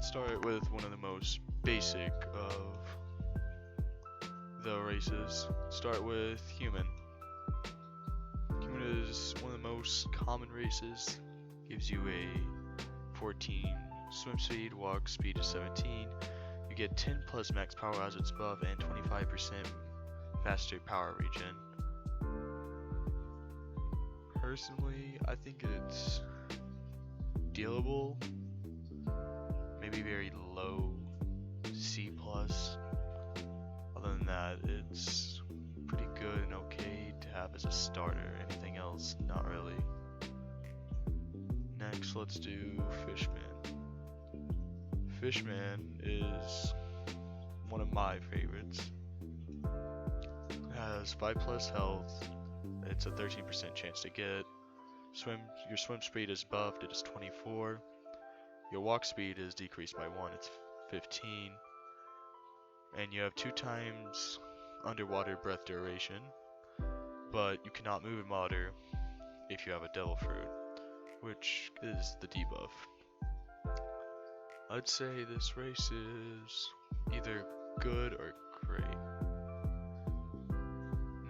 let's start with one of the most basic of the races. Start with human. Human is one of the most common races. Gives you a 14 swim speed, walk speed is 17. You get 10 plus max power as its buff and 25% faster power regen. Personally, I think it's dealable. Maybe very low C plus. Other than that, it's pretty good and okay to have as a starter. Anything else, not really. Next, let's do Fishman. Fishman is one of my favorites. It has 5 plus health. It's a 13% chance to get. Your swim speed is buffed, it is 24. Your walk speed is decreased by 1, it's 15. And you have 2 times underwater breath duration, but you cannot move in water if you have a devil fruit, which is the debuff. I'd say this race is either good or great.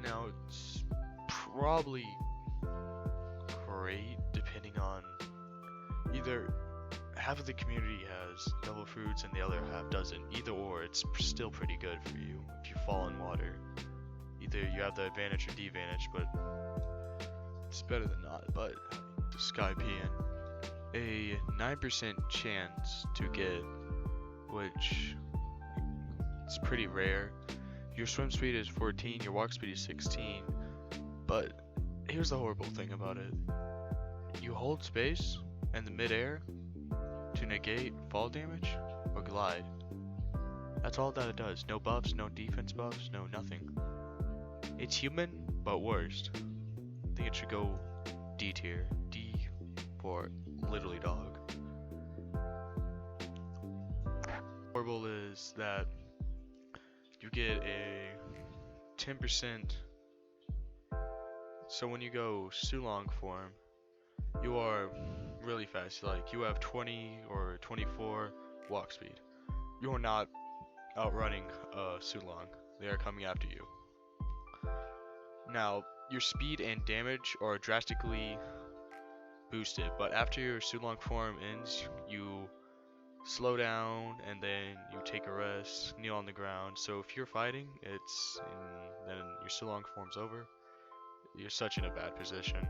Now it's probably great depending on either half of the community has devil fruits and the other half doesn't. Either or, it's still pretty good for you if you fall in water. Either you have the advantage or advantage, but it's better than not. But Sky peeing, a 9% chance to get, which it's pretty rare. Your swim speed is 14, your walk speed is 16, but here's the horrible thing about it. You hold space in the midair to negate fall damage or glide. That's all that it does. No buffs, no defense buffs, no nothing. It's human, but worst. I think it should go D tier. D for literally dog. Horrible is that you get a 10%. So when you go Sulong form, you are really fast. Like you have 20 or 24 walk speed. You are not outrunning Sulong. They are coming after you. Now your speed and damage are drastically boosted, but after your Sulong form ends, you slow down and then you take a rest, kneel on the ground. So if you're fighting, then your Sulong form's over. You're such in a bad position.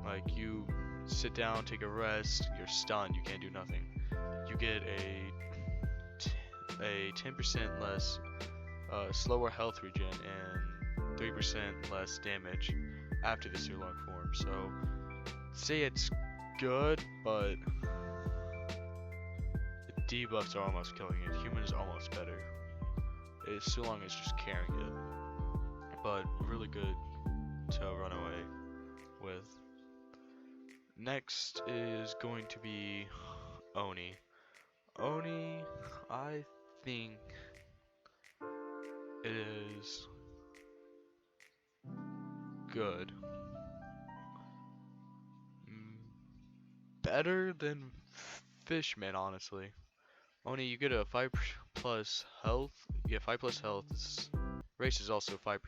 Like you sit down, take a rest, you're stunned, you can't do nothing. You get a 10% less slower health regen and 3% less damage after the Sulong form. So say it's good, but the debuffs are almost killing it. Human is almost better. Sulong is just carrying it, but really good to run away with. Next is going to be Oni. Oni, I think it is good. Better than Fishman, honestly. Oni, you get a 5 plus health. You get 5 plus health. Race is also 5%.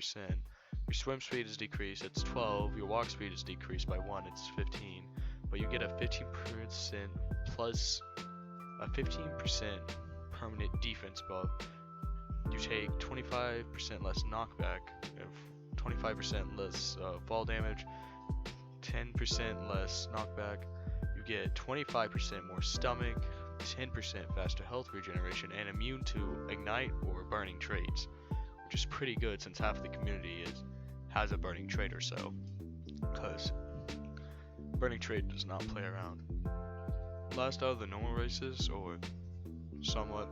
Your swim speed is decreased, it's 12. Your walk speed is decreased by 1, it's 15. But you get a 15% plus a 15% permanent defense buff. You take 25% less knockback, 25% less fall damage, 10% less knockback. You get 25% more stomach, 10% faster health regeneration, and immune to ignite or burning traits, which is pretty good since half of the community has a burning trait or so, because burning trait does not play around. Last out of the normal races, or somewhat,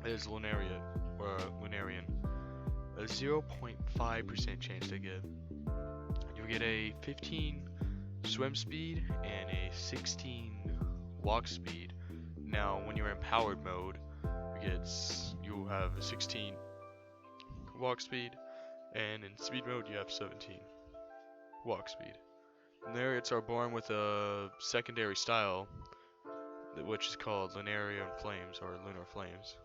is Lunarian, a 0.5% chance to get. You get a 15 swim speed and a 16 walk speed. Now, when you're in powered mode, you have a 16 walk speed, and in speed mode you have 17 walk speed. And there it's are born with a secondary style. which is called Lunarian Flames or Lunar Flames,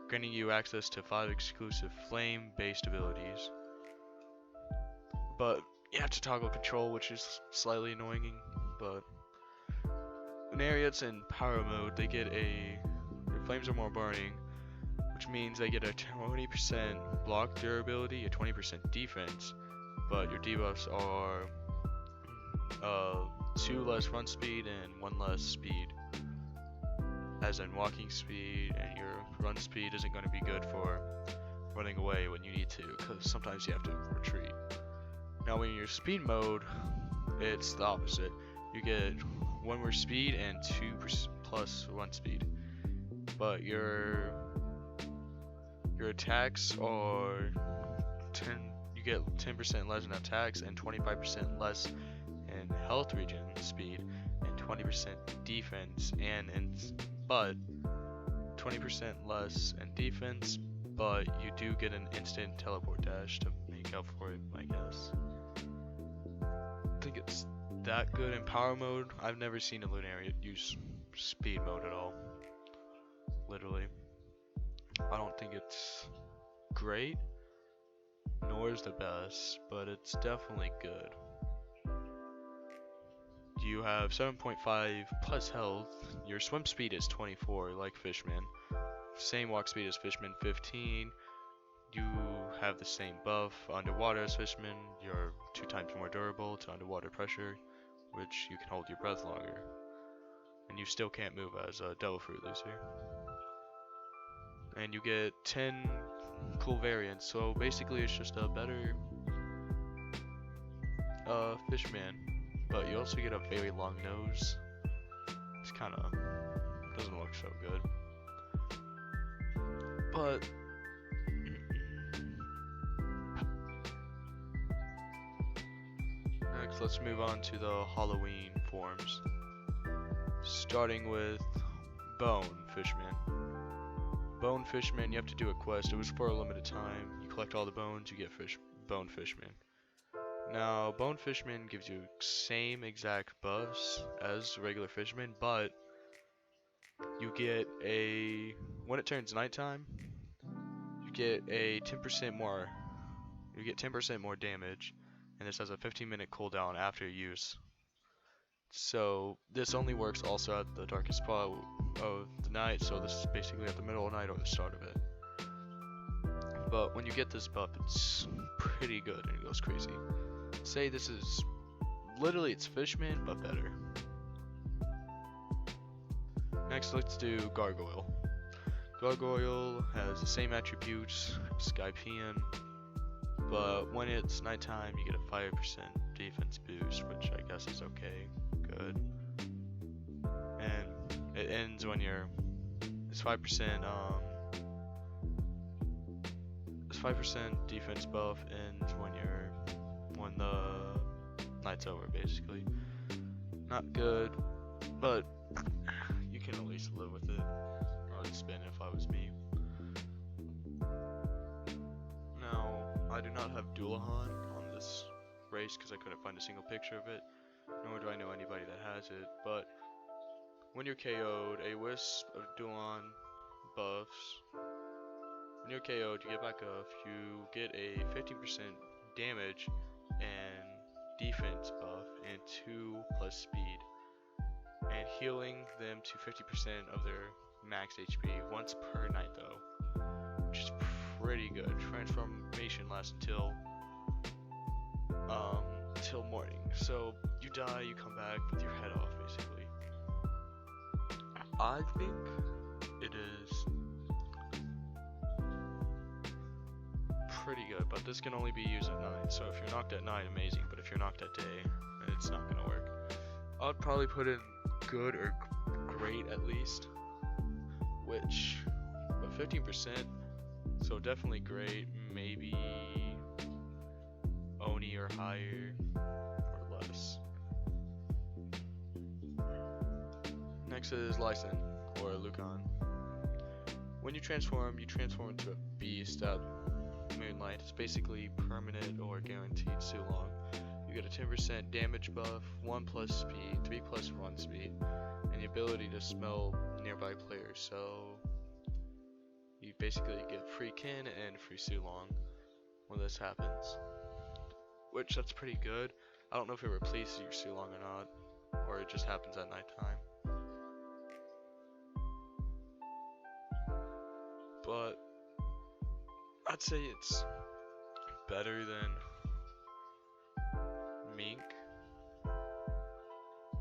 granting you access to 5 exclusive flame-based abilities. But you have to toggle control, which is slightly annoying, but Lunarians in power mode, they get their flames are more burning, which means they get a 20% block durability, a 20% defense, but your debuffs are 2 less run speed and 1 less speed, as in walking speed, and your run speed isn't going to be good for running away when you need to, because sometimes you have to retreat. Now when you're speed mode, it's the opposite. You get 1 more speed and 2 plus run speed, but your attacks are you get 10% less in attacks and 25% less in health regen speed and 20% defense but 20% less in defense, but you do get an instant teleport dash to make up for it, I guess. I think it's that good in power mode. I've never seen a Lunarian use speed mode at all. Literally. I don't think it's great, nor is the best, but it's definitely good. You have 7.5 plus health. Your swim speed is 24, like Fishman. Same walk speed as Fishman, 15. You have the same buff underwater as Fishman. You're 2 times more durable to underwater pressure, which you can hold your breath longer. And you still can't move as a Devil Fruit Loser. And you get 10 cool variants, so basically it's just a better Fishman. But you also get a very long nose. It's kinda doesn't look so good. But next, let's move on to the Halloween forms. Starting with Bone Fishman. Bone Fishman, you have to do a quest. It was for a limited time. You collect all the bones, you get Bone Fishman. Now, Bone Fishman gives you same exact buffs as regular Fishman, but you get when it turns nighttime, you get a 10% more. You get 10% more damage, and this has a 15-minute cooldown after use. So this only works also at the darkest spot of the night, so this is basically at the middle of the night or the start of it. But when you get this buff, it's pretty good and it goes crazy. Say this is literally it's Fishman but better. Next, let's do Gargoyle. Gargoyle has the same attributes as Skypian, but when it's nighttime you get a 5% defense boost, which I guess is okay. Good. And it ends when it's 5% this 5% defense buff ends when the night's over, basically. Not good, but you can at least live with it. I would spin if I was me. Now, I do not have Dullahan on this race because I couldn't find a single picture of it, nor do I know anybody that has it, but when you're KO'd, a wisp of Dullahan buffs. When you're KO'd, you get back up, you get a 15% damage and defense buff and 2 plus speed, and healing them to 50% of their max HP once per night though, which is pretty good. Transformation lasts until morning, so you die, you come back with your head off basically. I think it is pretty good, but this can only be used at night, so if you're knocked at night, amazing, but if you're knocked at day, it's not gonna work. I'd probably put in good or great at least, but 15%, so definitely great, maybe Oni or higher, or less. Next is Lyson, or Lucan. When you transform into a beast at Moonlight. It's basically permanent or guaranteed so long. You get a 10% damage buff, 1 plus speed, 3 plus run speed, and the ability to smell nearby players. So you basically get free kin and free Sulong when this happens, which that's pretty good. I don't know if it replaces your Sulong or not, or it just happens at nighttime. But I'd say it's better than Mink,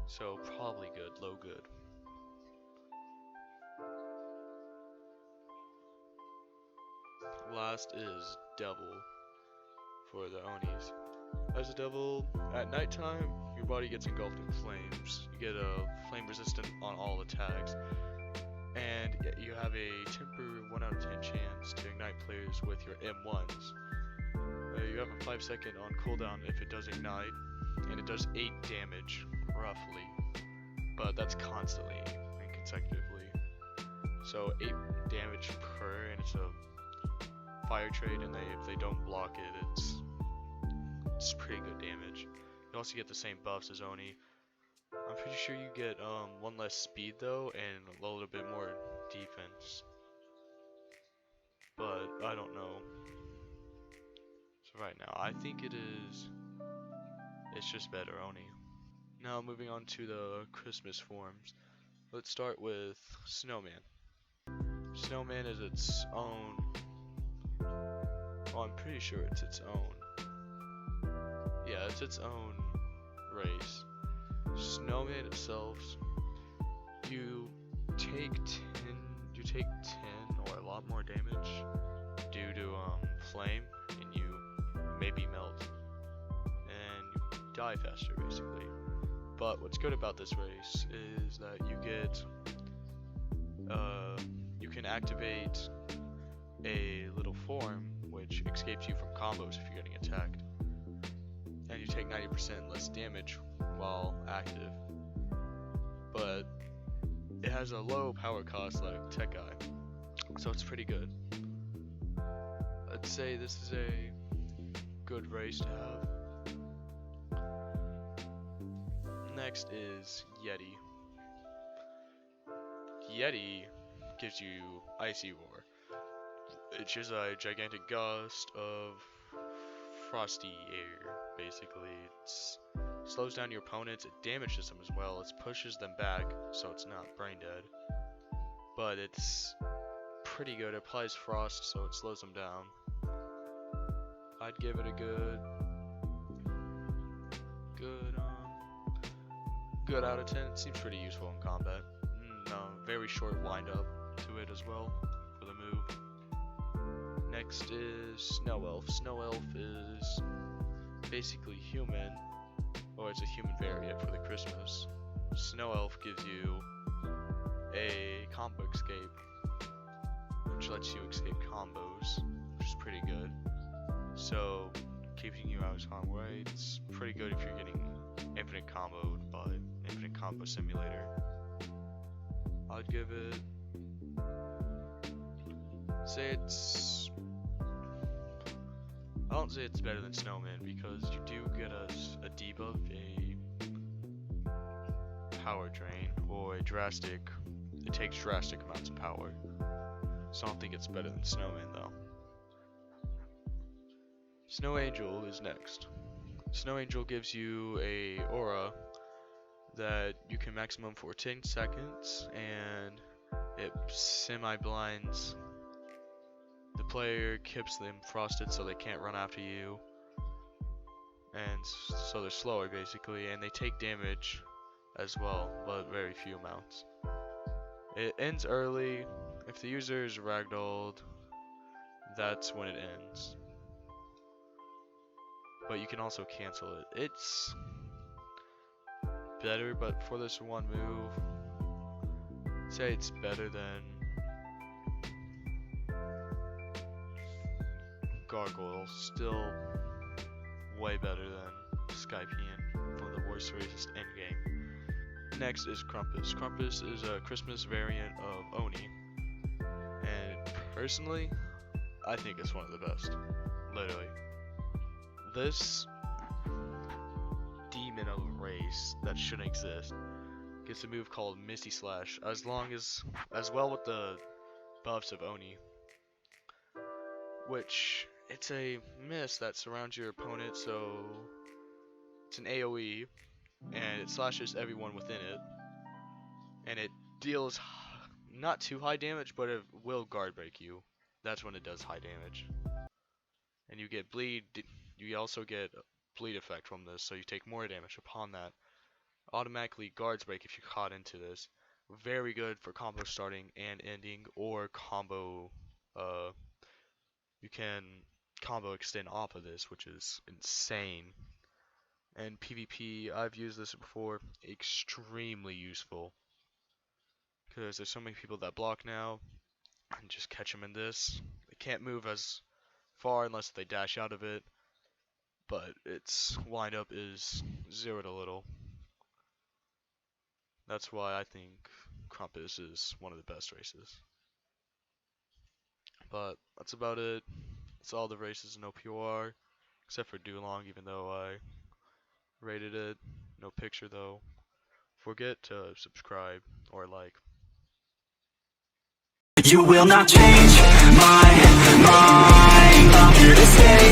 so probably good, low good. Last is Devil for the Onis. As a Devil, at nighttime, your body gets engulfed in flames. You get a flame resistant on all attacks, and you have a temper 1 out of 10 chance to ignite players with your M1s. You have a 5-second on cooldown if it does ignite, and it does 8 damage, roughly, but that's constantly and consecutively. So 8 damage per, and it's a fire trade, and if they don't block it, it's pretty good damage. You also get the same buffs as Oni. I'm pretty sure you get 1 less speed though, and a little bit more defense, but I don't know. So right now, I think it's just better Oni. Now moving on to the Christmas forms. Let's start with Snowman. Snowman is its own. Well, I'm pretty sure it's its own. Yeah, it's its own race. Snowman itself, you take 10 or a lot more damage due to flame, and you maybe melt, and you die faster basically. But what's good about this race is that you get you can activate a little form which escapes you from combos if you're getting attacked, and you take 90% less damage while active, but it has a low power cost like Tech Eye, so it's pretty good. I'd say this is a good race to have. Next is Yeti. Yeti gives you Icy Roar. It's just a gigantic gust of frosty air, basically. It slows down your opponents, it damages them as well, it pushes them back, so it's not brain dead. But it's pretty good, it applies frost, so it slows them down. I'd give it a good out of 10. It seems pretty useful in combat. Very short wind up to it as well for the move. Next is Snow Elf. Snow Elf is basically human, or it's a human variant for the Christmas. Snow Elf gives you a combo escape, which lets you escape combos, which is pretty good. So keeping you out of harm's way, it's pretty good if you're getting infinite comboed by Infinite Combo Simulator. I'd give it, I don't say it's better than Snowman, because you do get a debuff, a power drain, or it takes drastic amounts of power. So I don't think it's better than Snowman though. Snow Angel is next. Snow Angel gives you a aura that you can maximum for 10 seconds, and it semi-blinds the player, keeps them frosted so they can't run after you, and so they're slower basically, and they take damage as well, but very few amounts. It ends early. If the user is ragdolled, that's when it ends. But you can also cancel it. It's better, but for this one move, I'd say it's better than Gargoyle. Still way better than Skypian for the worst racist endgame. Next is Krampus. Krampus is a Christmas variant of Oni, and personally, I think it's one of the best. Literally. This race that shouldn't exist. Gets a move called Misty Slash, as well with the buffs of Oni, which it's a mist that surrounds your opponent, so it's an AoE, and it slashes everyone within it, and it deals not too high damage, but it will guard break you. That's when it does high damage. And you get bleed. You also get bleed effect from this, so you take more damage upon that. Automatically guards break if you're caught into this. Very good for combo starting and ending, or combo. You can combo extend off of this, which is insane. And PvP, I've used this before. Extremely useful, because there's so many people that block now, and just catch them in this. They can't move as far unless they dash out of it, but its windup is 0 to little. That's why I think Krampus is one of the best races. But that's about it. That's all the races in OPOR, except for Dulong, even though I rated it. No picture though. Forget to subscribe or like. You will not change my mind. I'm here to stay.